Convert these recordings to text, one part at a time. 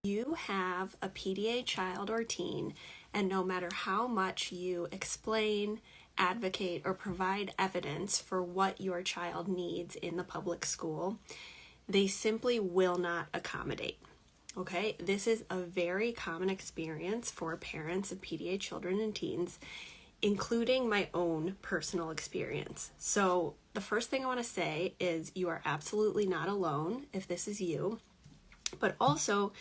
You have a PDA child or teen, and no matter how much you explain, advocate, or provide evidence for what your child needs in the public school, they simply will not accommodate. Okay, this is a very common experience for parents of PDA children and teens, including my own personal experience. So the first thing I want to say is you are absolutely not alone if this is you. But also,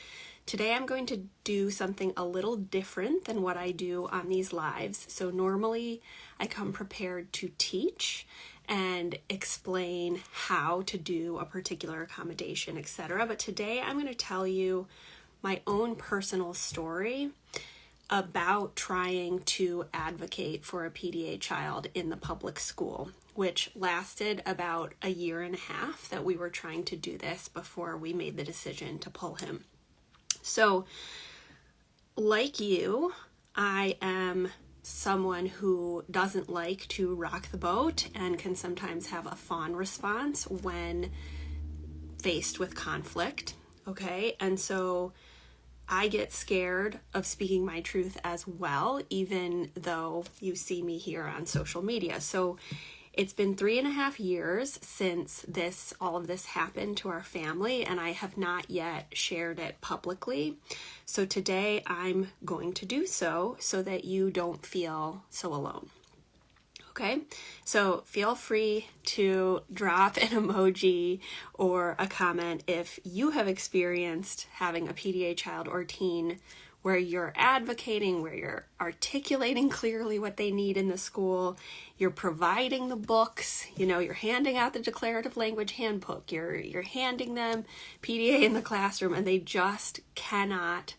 today I'm going to do something a little different than what I do on these lives. So normally I come prepared to teach and explain how to do a particular accommodation, etc. But today I'm going to tell you my own personal story about trying to advocate for a PDA child in the public school, which lasted about a year and a half that we were trying to do this before we made the decision to pull him. So, like you, I am someone who doesn't like to rock the boat and can sometimes have a fawn response when faced with conflict, okay? And so I get scared of speaking my truth as well, even though you see me here on social media. So it's been 3.5 years since all of this happened to our family, and I have not yet shared it publicly. So today I'm going to do so that you don't feel so alone. Okay, so feel free to drop an emoji or a comment if you have experienced having a PDA child or teen where you're advocating, where you're articulating clearly what they need in the school, you're providing the books, you're handing out the declarative language handbook, you're handing them PDA in the classroom, and they just cannot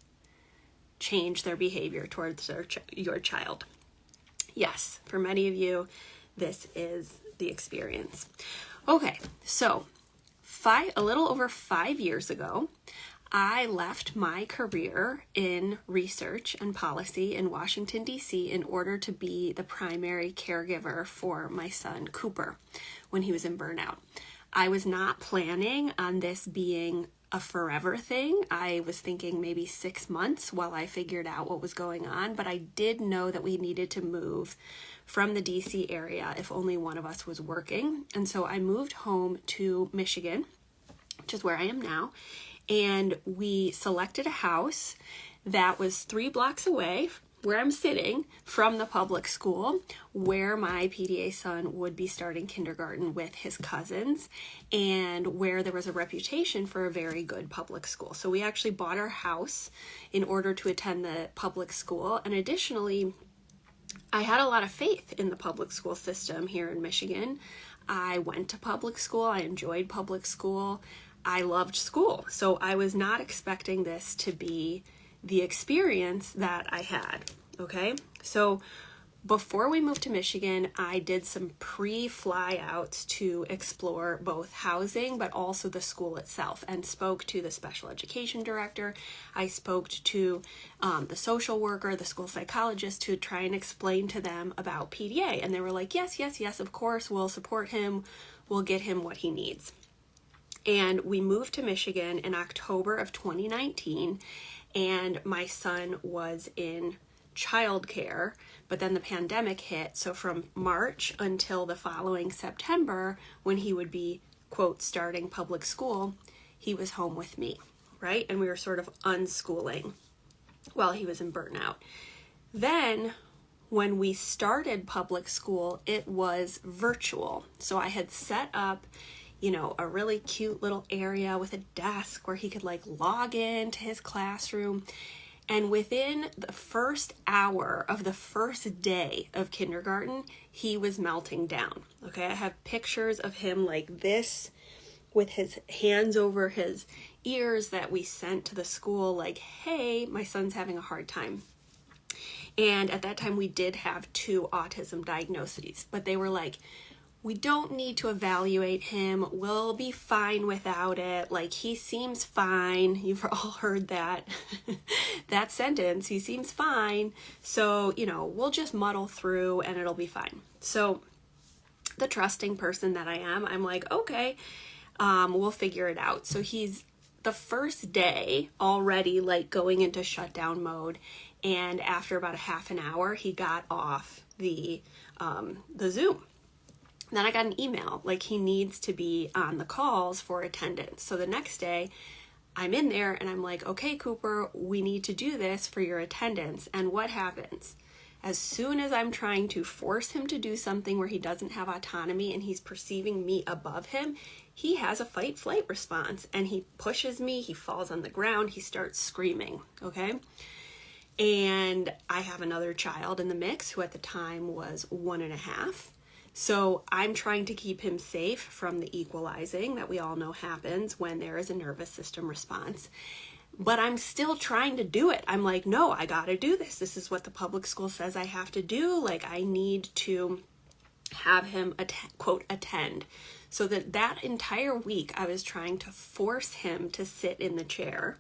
change their behavior towards your child. Yes, for many of you, this is the experience. Okay, so a little over 5 years ago, I left my career in research and policy in Washington, D.C. in order to be the primary caregiver for my son, Cooper, when he was in burnout. I was not planning on this being a forever thing. I was thinking maybe 6 months while I figured out what was going on, but I did know that we needed to move from the DC area if only one of us was working. And so I moved home to Michigan, which is where I am now, and we selected a house that was 3 blocks away where I'm sitting from the public school where my PDA son would be starting kindergarten with his cousins, and where there was a reputation for a very good public school. So we actually bought our house in order to attend the public school. And additionally, I had a lot of faith in the public school system here in Michigan. I went to public school. I enjoyed public school. I loved school. So I was not expecting this to be the experience that I had, okay? So before we moved to Michigan, I did some pre-fly outs to explore both housing, but also the school itself, and spoke to the special education director. I spoke to the social worker, the school psychologist, to try and explain to them about PDA. And they were like, yes, of course, we'll support him. We'll get him what he needs. And we moved to Michigan in October of 2019, and my son was in childcare, but then the pandemic hit. So from March until the following September, when he would be, quote, starting public school, he was home with me, right? And we were sort of unschooling while he was in burnout. Then when we started public school, it was virtual. So I had set up a really cute little area with a desk where he could log in to his classroom. And within the first hour of the first day of kindergarten, he was melting down. Okay, I have pictures of him like this with his hands over his ears that we sent to the school like, hey, my son's having a hard time. And at that time, we did have 2 autism diagnoses, but they were like, we don't need to evaluate him. We'll be fine without it. He seems fine. You've all heard that sentence. He seems fine. So, we'll just muddle through and it'll be fine. So the trusting person that I am, I'm like, okay, we'll figure it out. So the first day already like going into shutdown mode, and after about a half an hour, he got off the Zoom. Then I got an email like he needs to be on the calls for attendance. So the next day I'm in there and I'm like, okay, Cooper, we need to do this for your attendance. And what happens? As soon as I'm trying to force him to do something where he doesn't have autonomy and he's perceiving me above him, he has a fight-flight response and he pushes me, he falls on the ground, he starts screaming, okay? And I have another child in the mix who at the time was 1.5. So I'm trying to keep him safe from the equalizing that we all know happens when there is a nervous system response. But I'm still trying to do it. I'm like, no, I got to do this. This is what the public school says I have to do. Like, I need to have him, quote, attend. So that entire week, I was trying to force him to sit in the chair.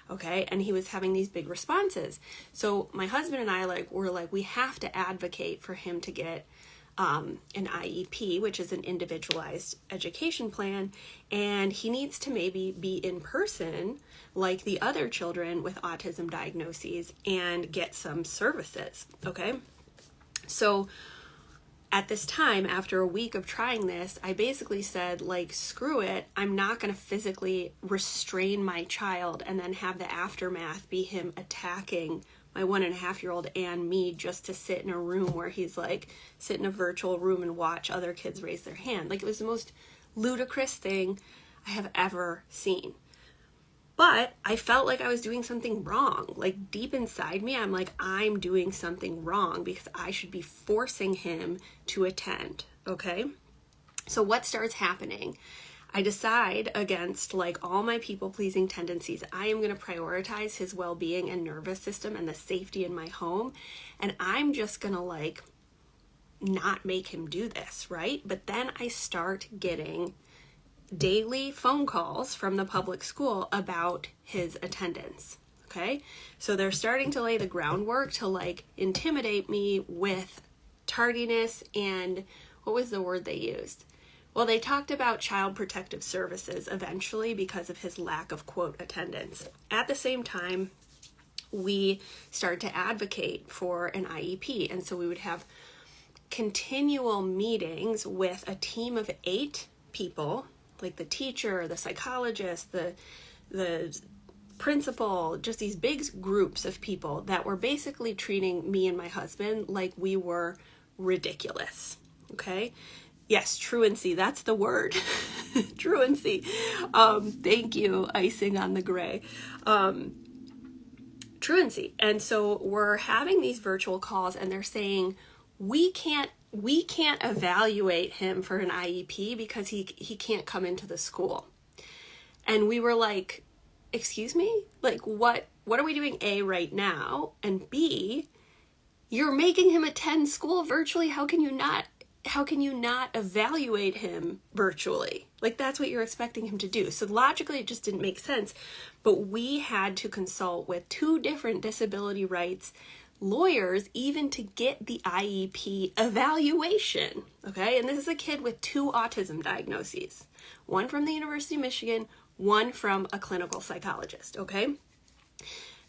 Okay, and he was having these big responses. So my husband and I were like, we have to advocate for him to get an IEP, which is an individualized education plan, and he needs to maybe be in person like the other children with autism diagnoses and get some services, okay? So at this time, after a week of trying this, I basically said, like, screw it, I'm not going to physically restrain my child and then have the aftermath be him attacking my 1.5-year-old and me just to sit in a room where he's like, sit in a virtual room and watch other kids raise their hand. Like, it was the most ludicrous thing I have ever seen. But I felt like I was doing something wrong. Like, deep inside me, I'm like, I'm doing something wrong because I should be forcing him to attend, okay? So what starts happening? I decide against like all my people-pleasing tendencies, I am going to prioritize his well-being and nervous system and the safety in my home. And I'm just going to like not make him do this, right? But then I start getting daily phone calls from the public school about his attendance, okay? So they're starting to lay the groundwork to like intimidate me with tardiness and what was the word they used? Well, they talked about Child Protective Services eventually because of his lack of, quote, attendance. At the same time, we started to advocate for an IEP. And so we would have continual meetings with a team of 8 people, like the teacher, the psychologist, the principal, just these big groups of people that were basically treating me and my husband like we were ridiculous, okay? Yes, truancy, that's the word. Truancy. Thank you, icing on the gray. Truancy. And so we're having these virtual calls and they're saying, we can't evaluate him for an IEP because he can't come into the school. And we were like, excuse me? Like, what are we doing, A, right now? And B, you're making him attend school virtually. How can you not evaluate him virtually? Like, that's what you're expecting him to do. So logically, it just didn't make sense. But we had to consult with 2 different disability rights lawyers even to get the IEP evaluation, okay? And this is a kid with 2 autism diagnoses, one from the University of Michigan, one from a clinical psychologist, okay?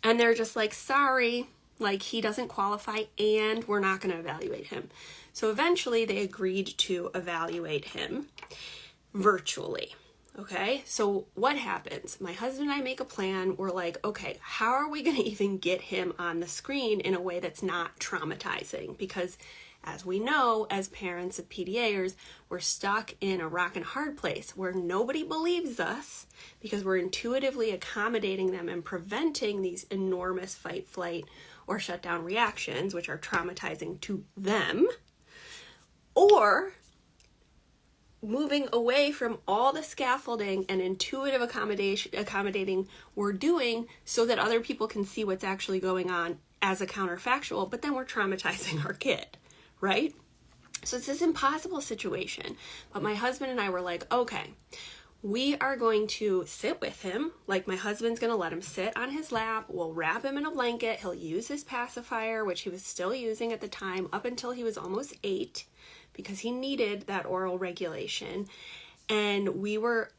And they're just like, sorry, like, he doesn't qualify and we're not going to evaluate him. So eventually they agreed to evaluate him virtually, okay? So what happens? My husband and I make a plan. We're like, okay, how are we going to even get him on the screen in a way that's not traumatizing? Because as we know, as parents of PDAers, we're stuck in a rock and hard place where nobody believes us because we're intuitively accommodating them and preventing these enormous fight, flight, or shutdown reactions, which are traumatizing to them, or moving away from all the scaffolding and intuitive accommodating we're doing so that other people can see what's actually going on as a counterfactual, but then we're traumatizing our kid, right? So it's this impossible situation. But my husband and I were like, okay, we are going to sit with him. Like, my husband's going to let him sit on his lap. We'll wrap him in a blanket. He'll use his pacifier, which he was still using at the time up until he was almost 8, because he needed that oral regulation. And we were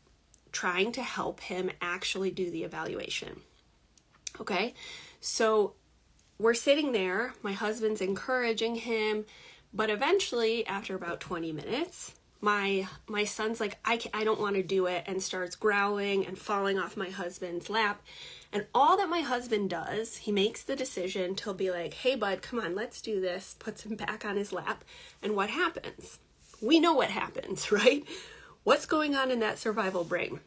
trying to help him actually do the evaluation. Okay, so we're sitting there, my husband's encouraging him, but eventually, after about 20 minutes, my son's like, I don't want to do it, and starts growling and falling off my husband's lap. And all that my husband does, he makes the decision to be like, hey bud, come on, let's do this, puts him back on his lap. And what happens? We know what happens, right? What's going on in that survival brain?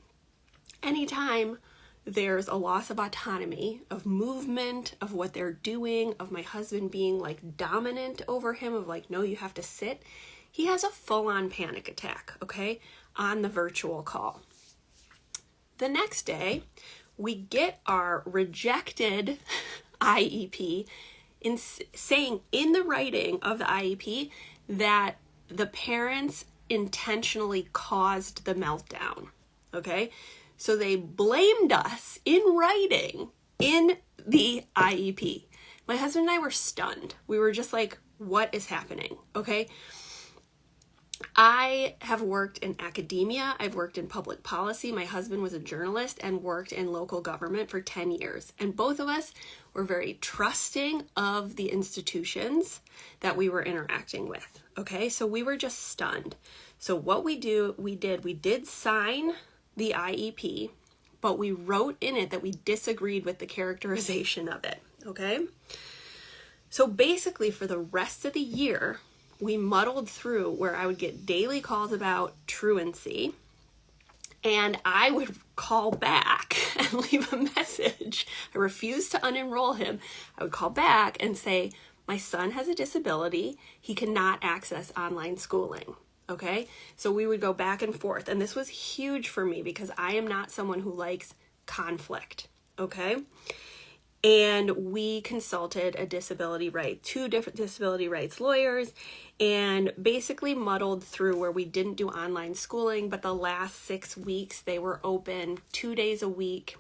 Anytime there's a loss of autonomy, of movement, of what they're doing, of my husband being like dominant over him, of like, no, you have to sit, he has a full-on panic attack, okay, on the virtual call. The next day, we get our rejected IEP saying in the writing of the IEP that the parents intentionally caused the meltdown, okay? So they blamed us in writing in the IEP. My husband and I were stunned. We were just like, what is happening? Okay. I have worked in academia. I've worked in public policy. My husband was a journalist and worked in local government for 10 years. And both of us were very trusting of the institutions that we were interacting with. Okay. So we were just stunned. So what we did sign the IEP, but we wrote in it that we disagreed with the characterization of it, okay? So basically for the rest of the year, we muddled through where I would get daily calls about truancy, and I would call back and leave a message. I refused to unenroll him. I would call back and say, my son has a disability. He cannot access online schooling. Okay, so we would go back and forth, and this was huge for me because I am not someone who likes conflict. Okay, and we consulted two different disability rights lawyers, and basically muddled through where we didn't do online schooling, but the last 6 weeks they were open 2 days a week,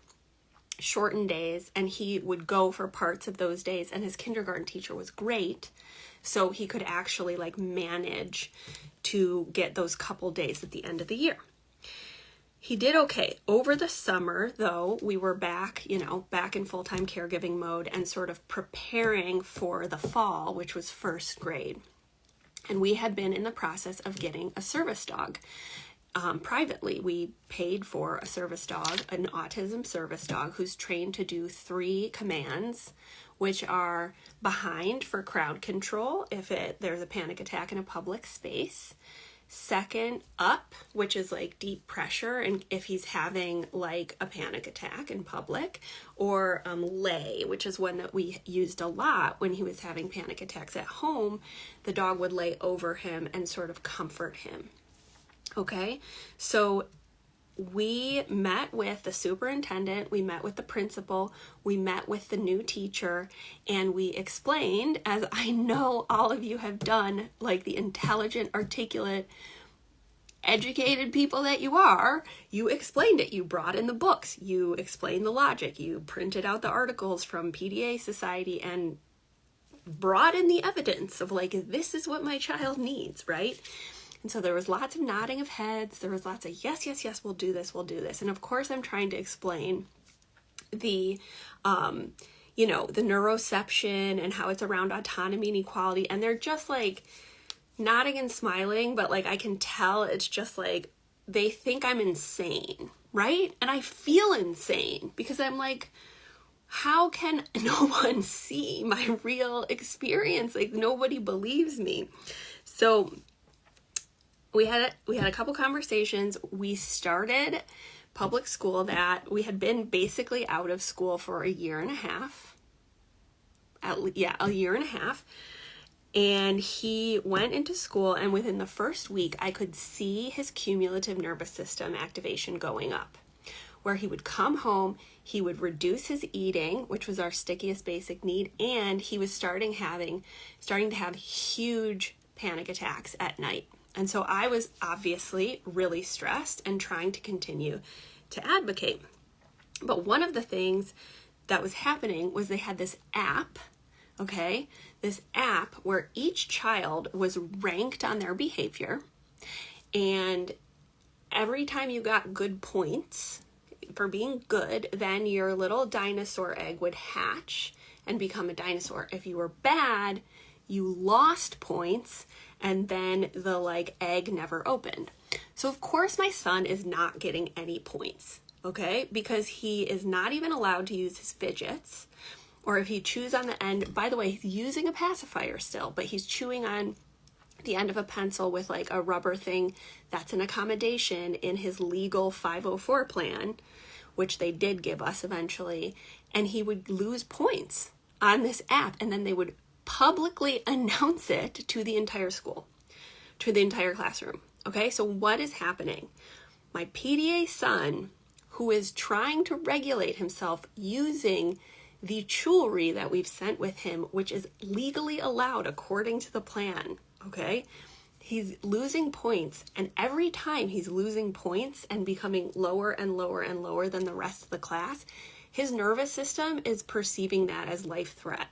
shortened days, and he would go for parts of those days, and his kindergarten teacher was great, so he could actually like manage to get those couple days at the end of the year. He did okay. Over the summer, though, we were back in full-time caregiving mode and sort of preparing for the fall, which was first grade. And we had been in the process of getting a service dog. Privately, we paid for a service dog, an autism service dog, who's trained to do 3 commands, which are behind for crowd control if there's a panic attack in a public space. Second, up, which is like deep pressure, and if he's having like a panic attack in public, or lay, which is one that we used a lot when he was having panic attacks at home. The dog would lay over him and sort of comfort him. Okay, so we met with the superintendent, we met with the principal, we met with the new teacher, and we explained, as I know all of you have done, like the intelligent, articulate, educated people that you are, you explained it. You brought in the books, you explained the logic, you printed out the articles from PDA Society and brought in the evidence of like, this is what my child needs, right? And so there was lots of nodding of heads. There was lots of yes, yes, yes, we'll do this, we'll do this. And of course, I'm trying to explain the, the neuroception and how it's around autonomy and equality. And they're just like nodding and smiling, but like I can tell it's just like they think I'm insane, right? And I feel insane because I'm like, how can no one see my real experience? Like nobody believes me. So we had a couple conversations. We started public school that we had been basically out of school for a year and a half. A year and a half. And he went into school, and within the first week, I could see his cumulative nervous system activation going up, where he would come home, he would reduce his eating, which was our stickiest basic need, and he was starting to have huge panic attacks at night. And so I was obviously really stressed and trying to continue to advocate. But one of the things that was happening was they had this app, okay? This app where each child was ranked on their behavior, and every time you got good points for being good, then your little dinosaur egg would hatch and become a dinosaur. If you were bad, you lost points, and then the egg never opened. So of course my son is not getting any points, okay? Because he is not even allowed to use his fidgets, or if he chews on the end, by the way, he's using a pacifier still, but he's chewing on the end of a pencil with a rubber thing. That's an accommodation in his legal 504 plan, which they did give us eventually, and he would lose points on this app, and then they would publicly announce it to the entire school, to the entire classroom. Okay, so what is happening? My PDA son, who is trying to regulate himself using the jewelry that we've sent with him, which is legally allowed according to the plan, okay? He's losing points, and every time he's losing points and becoming lower and lower and lower than the rest of the class, his nervous system is perceiving that as life threat.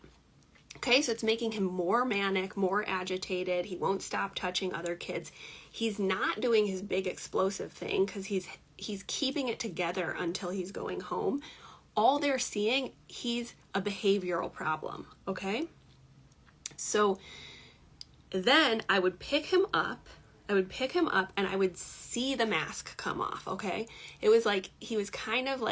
Okay, so it's making him more manic, more agitated. He won't stop touching other kids. He's not doing his big explosive thing because he's keeping it together until he's going home. All they're seeing, he's a behavioral problem, okay? So then I would pick him up and I would see the mask come off, okay? It was he was kind of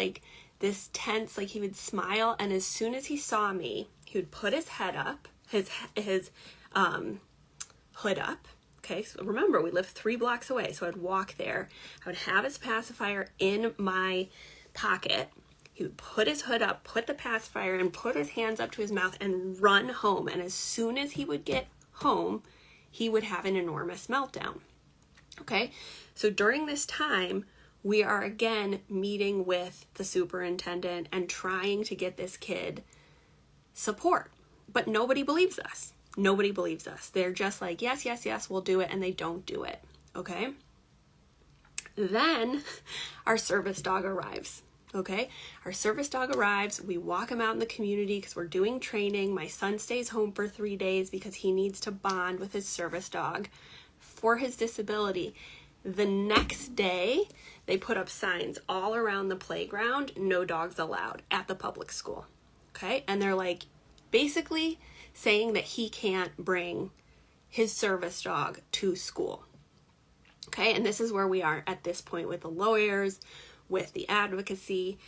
this tense, he would smile, and as soon as he saw me, he would put his head up, his hood up. Okay, so remember, we live 3 blocks away, so I'd walk there. I would have his pacifier in my pocket. He would put his hood up, put the pacifier in, put his hands up to his mouth, and run home. And as soon as he would get home, he would have an enormous meltdown. Okay, so during this time, we are again meeting with the superintendent and trying to get this kid support, but nobody believes us. Nobody believes us. They're just yes, yes, yes, we'll do it, and they don't do it, okay? Then our service dog arrives, okay? Our service dog arrives. We walk him out in the community because we're doing training. My son stays home for 3 days because he needs to bond with his service dog for his disability. The next day, they put up signs all around the playground, no dogs allowed at the public school. Okay, and they're basically saying that he can't bring his service dog to school. Okay, and this is where we are at this point with the lawyers, with the advocacy.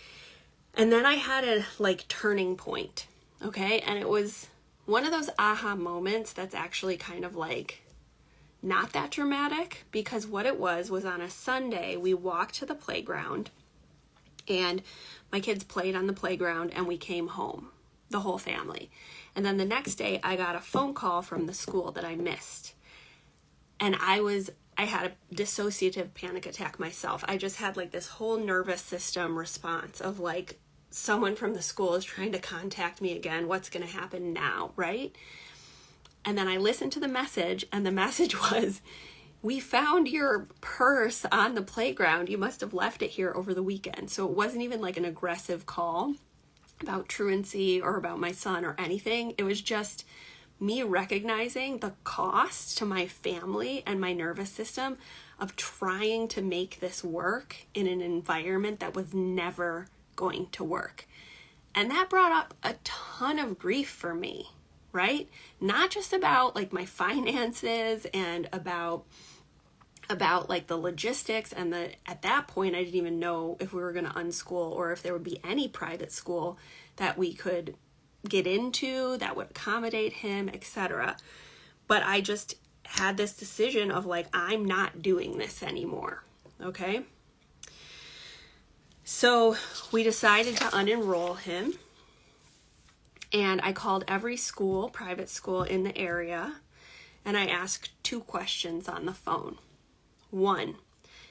And then I had a turning point. Okay, and it was one of those aha moments that's actually kind of not that dramatic, because what it was on a Sunday, we walked to the playground and my kids played on the playground and we came home, the whole family. And then the next day I got a phone call from the school that I missed. And I had a dissociative panic attack myself. I just had this whole nervous system response of someone from the school is trying to contact me again. What's going to happen now, right? And then I listened to the message, and the message was, we found your purse on the playground. You must have left it here over the weekend. So it wasn't even an aggressive call about truancy or about my son or anything. It was just me recognizing the cost to my family and my nervous system of trying to make this work in an environment that was never going to work. And that brought up a ton of grief for me, right? Not just about my finances and about the logistics and at that point I didn't even know if we were going to unschool or if there would be any private school that we could get into that would accommodate him, etc. But I just had this decision of I'm not doing this anymore. Okay? So we decided to unenroll him. And I called every school, private school in the area, and I asked 2 questions on the phone. 1,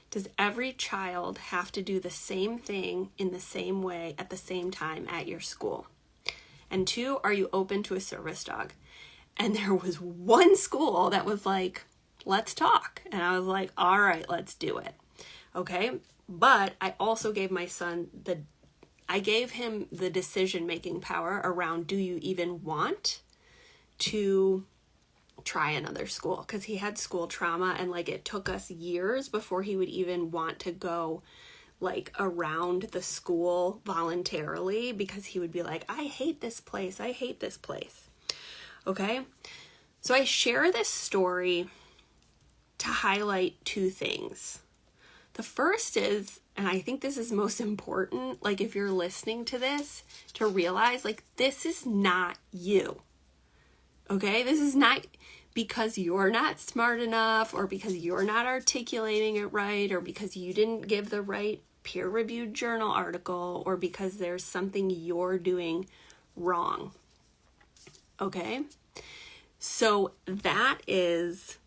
does every child have to do the same thing in the same way at the same time at your school? And 2, are you open to a service dog? And there was one school that was let's talk. And I was all right, let's do it. Okay. But I also gave my son I gave him the decision-making power around, do you even want to try another school because he had school trauma, and like it took us years before he would even want to go like around the school voluntarily, because he would be like, I hate this place. I hate this place. Okay. So I share this story to highlight two things. The first is, and I think this is most important, like if you're listening to this, to realize like this is not you. Okay? This is not because you're not smart enough, or because you're not articulating it right, or because you didn't give the right peer-reviewed journal article, or because there's something you're doing wrong. Okay? So that is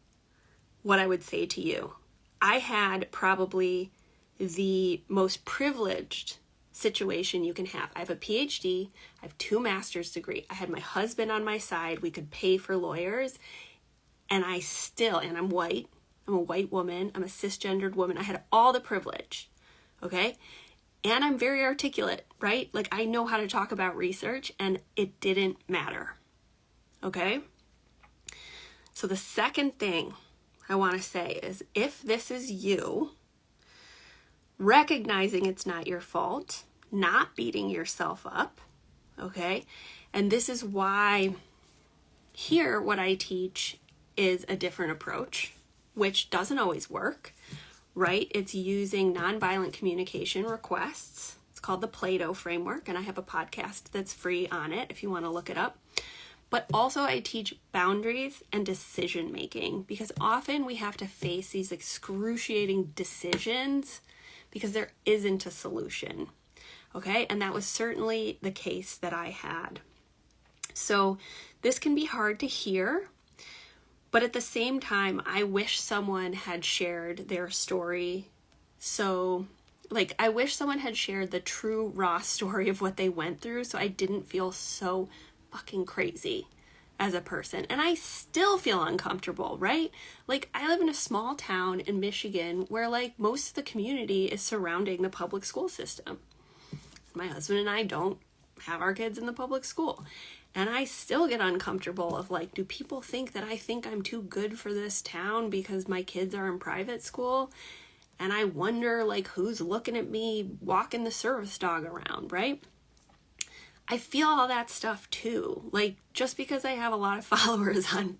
what I would say to you. I had probably the most privileged situation you can have. I have a PhD, I have 2 master's degrees, I had my husband on my side, we could pay for lawyers, and and I'm white, I'm a white woman, I'm a cisgendered woman, I had all the privilege, okay? And I'm very articulate, right? Like I know how to talk about research, and it didn't matter, okay? So the second thing I want to say is, if this is you, recognizing it's not your fault, not beating yourself up, okay? And this is why here what I teach is a different approach, which doesn't always work, right? It's using nonviolent communication requests. It's called the Plato framework, and I have a podcast that's free on it if you want to look it up. But also I teach boundaries and decision making, because often we have to face these excruciating decisions because there isn't a solution. Okay? And that was certainly the case that I had. So this can be hard to hear, but at the same time, I wish someone had shared their story. So like, I wish someone had shared the true raw story of what they went through, so I didn't feel so fucking crazy as a person. And I still feel uncomfortable, right? Like, I live in a small town in Michigan where like most of the community is surrounding the public school system. My husband and I don't have our kids in the public school. And I still get uncomfortable of like, do people think that I think I'm too good for this town because my kids are in private school? And I wonder like who's looking at me walking the service dog around, right? I feel all that stuff too. Like, just because I have a lot of followers on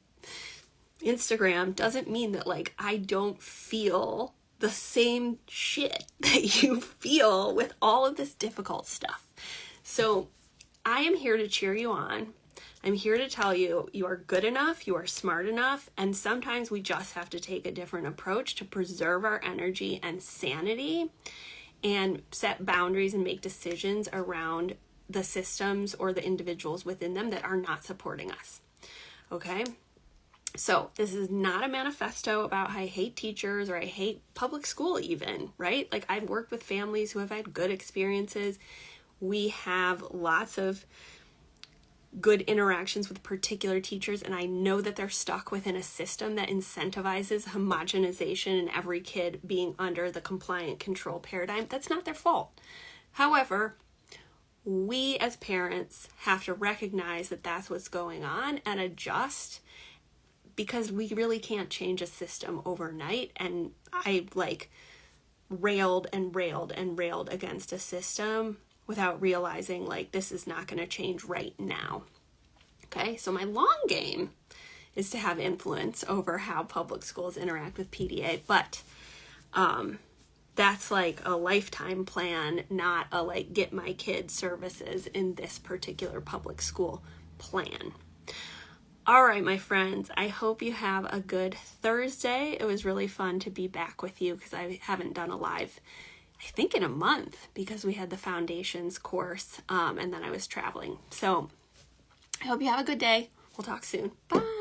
Instagram doesn't mean that like I don't feel the same shit that you feel with all of this difficult stuff. So I am here to cheer you on. I'm here to tell you, you are good enough, you are smart enough, and sometimes we just have to take a different approach to preserve our energy and sanity and set boundaries and make decisions around the systems or the individuals within them that are not supporting us. Okay? So this is not a manifesto about how I hate teachers or I hate public school even, right? Like, I've worked with families who have had good experiences. We have lots of good interactions with particular teachers, and I know that they're stuck within a system that incentivizes homogenization and every kid being under the compliant control paradigm. That's not their fault. However, we as parents have to recognize that that's what's going on and adjust, because we really can't change a system overnight. And I like railed against a system without realizing like this is not going to change right now. Okay, so my long game is to have influence over how public schools interact with PDA, but that's like a lifetime plan, not a like get my kids services in this particular public school plan. All right, my friends, I hope you have a good Thursday. It was really fun to be back with you because I haven't done a live, I think, in a month, because we had the foundations course and then I was traveling. So I hope you have a good day. We'll talk soon. Bye.